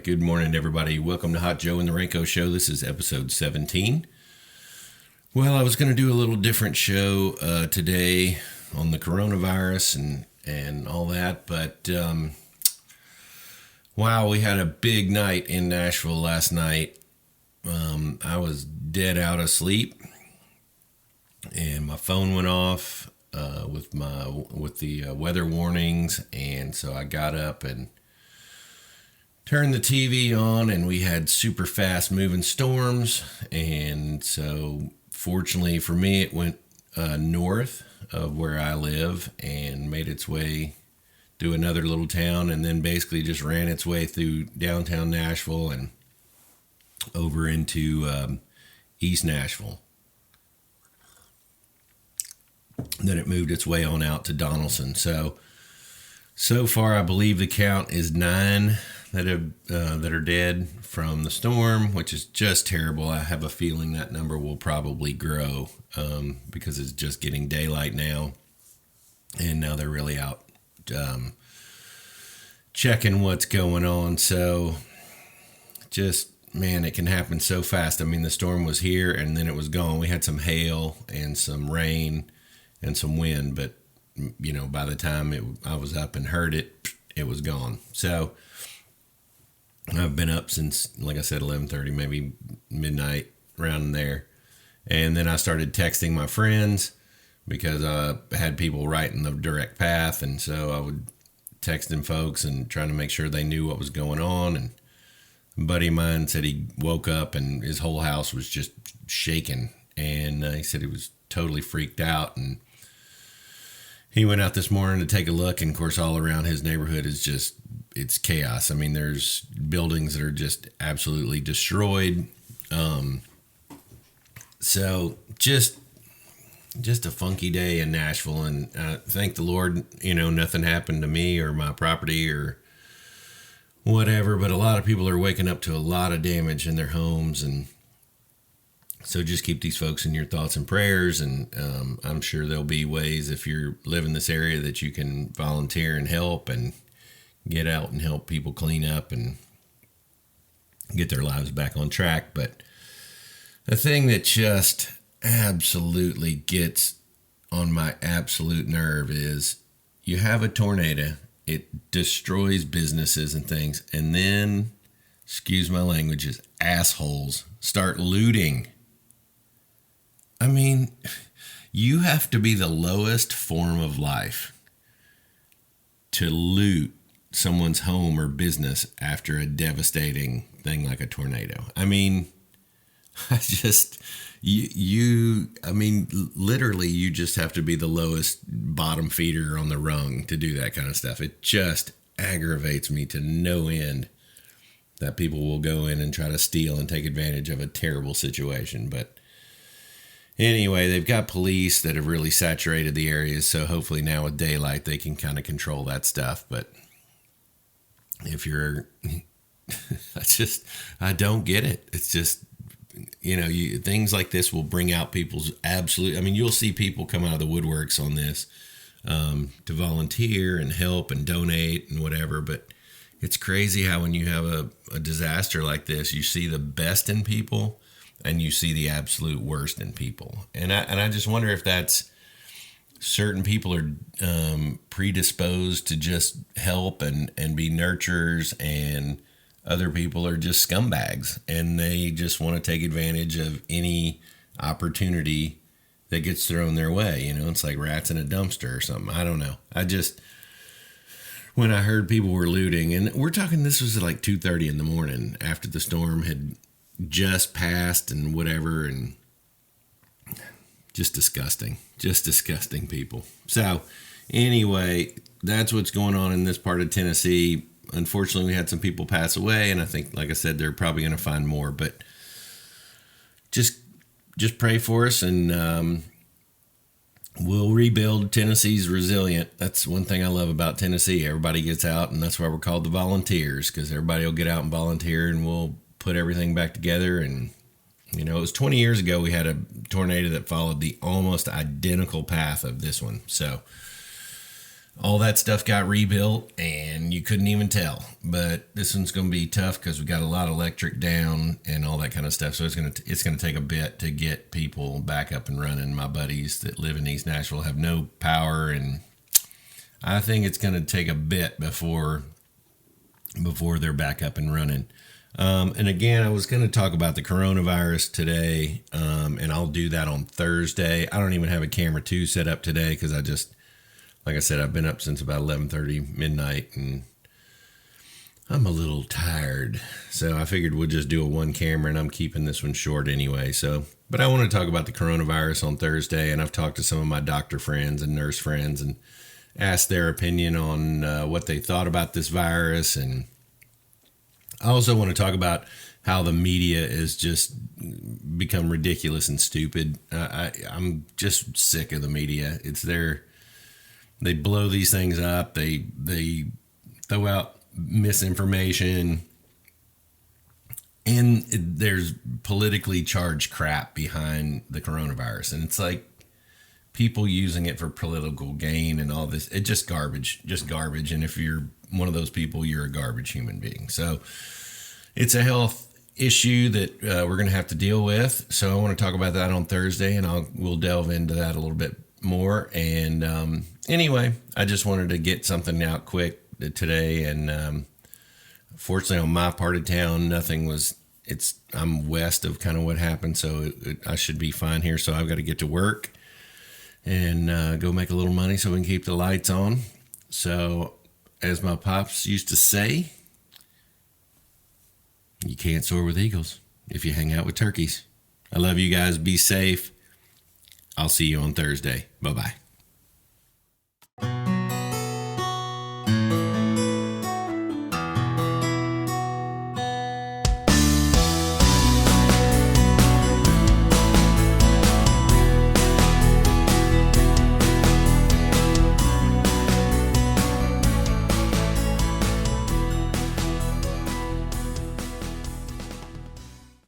Good morning, everybody. Welcome to Hot Joe and the Ranko Show. This is episode 17. Well, I was going to do a little different show today on the coronavirus and all that, but wow, we had a big night in Nashville last night. I was dead out of sleep, and my phone went off with the weather warnings, and so I got up and turned the TV on, and we had super fast moving storms. And so fortunately for me, it went north of where I live and made its way through another little town, and then basically just ran its way through downtown Nashville and over into East Nashville. Then it moved its way on out to Donaldson. So far, I believe the count is 9 that are dead from the storm, which is just terrible. I have a feeling that number will probably grow because it's just getting daylight now, and now they're really out checking what's going on. So just, man, it can happen so fast. I mean, the storm was here and then it was gone. We had some hail and some rain and some wind, but you know, by the time I was up and heard it, it was gone. So I've been up since, like I said, 11:30, maybe midnight, around there. And then I started texting my friends because I had people right in the direct path. And so I would text them folks and trying to make sure they knew what was going on. And a buddy of mine said he woke up and his whole house was just shaking. And he said he was totally freaked out. And he went out this morning to take a look, and of course all around his neighborhood is just, it's chaos. I mean, there's buildings that are just absolutely destroyed. So just a funky day in Nashville, and thank the Lord, you know, nothing happened to me or my property or whatever, but a lot of people are waking up to a lot of damage in their homes, and so just keep these folks in your thoughts and prayers. And I'm sure there'll be ways, if you live in this area, that you can volunteer and help and get out and help people clean up and get their lives back on track. But the thing that just absolutely gets on my absolute nerve is you have a tornado, it destroys businesses and things, and then, excuse my languages, assholes start looting. I mean, you have to be the lowest form of life to loot someone's home or business after a devastating thing like a tornado. I mean, literally you just have to be the lowest bottom feeder on the rung to do that kind of stuff. It just aggravates me to no end that people will go in and try to steal and take advantage of a terrible situation. But anyway, they've got police that have really saturated the areas, so hopefully now with daylight they can kind of control that stuff. But if you're, I don't get it. It's just, you know, things like this will bring out people's absolute, I mean, you'll see people come out of the woodworks on this to volunteer and help and donate and whatever. But it's crazy how when you have a disaster like this, you see the best in people and you see the absolute worst in people. And I just wonder if that's, certain people are predisposed to just help and be nurturers, and other people are just scumbags and they just want to take advantage of any opportunity that gets thrown their way. You know, it's like rats in a dumpster or something. I don't know. When I heard people were looting, and we're talking, this was at like 2:30 in the morning after the storm had just passed and whatever, and just disgusting people. So anyway, that's what's going on in this part of Tennessee. Unfortunately, we had some people pass away, and I think, like I said, they're probably going to find more, but just pray for us, and we'll rebuild. Tennessee's resilient. That's one thing I love about Tennessee. Everybody gets out, and that's why we're called the Volunteers, because everybody will get out and volunteer, and we'll put everything back together. And you know, it was 20 years ago we had a tornado that followed the almost identical path of this one. So all that stuff got rebuilt and you couldn't even tell. But this one's going to be tough because we got a lot of electric down and all that kind of stuff. So it's going to take a bit to get people back up and running. My buddies that live in East Nashville have no power, and I think it's going to take a bit before they're back up and running. And again, I was going to talk about the coronavirus today, and I'll do that on Thursday. I don't even have a camera 2 set up today because like I said, I've been up since about 11:30 midnight, and I'm a little tired. So I figured we'll just do a 1 camera, and I'm keeping this one short anyway. But I want to talk about the coronavirus on Thursday, and I've talked to some of my doctor friends and nurse friends and asked their opinion on what they thought about this virus. And I also want to talk about how the media is just become ridiculous and stupid. I'm just sick of the media. They blow these things up. They throw out misinformation, and there's politically charged crap behind the coronavirus. And it's like people using it for political gain and all this. It's just garbage. And if you're one of those people, you're a garbage human being. So it's a health issue that we're going to have to deal with. So I want to talk about that on Thursday, and we'll delve into that a little bit more. And anyway, I just wanted to get something out quick today. And fortunately, on my part of town, I'm west of kind of what happened, so I should be fine here. So I've got to get to work and go make a little money so we can keep the lights on. So as my pops used to say, you can't soar with eagles if you hang out with turkeys. I love you guys. Be safe. I'll see you on Thursday. Bye-bye.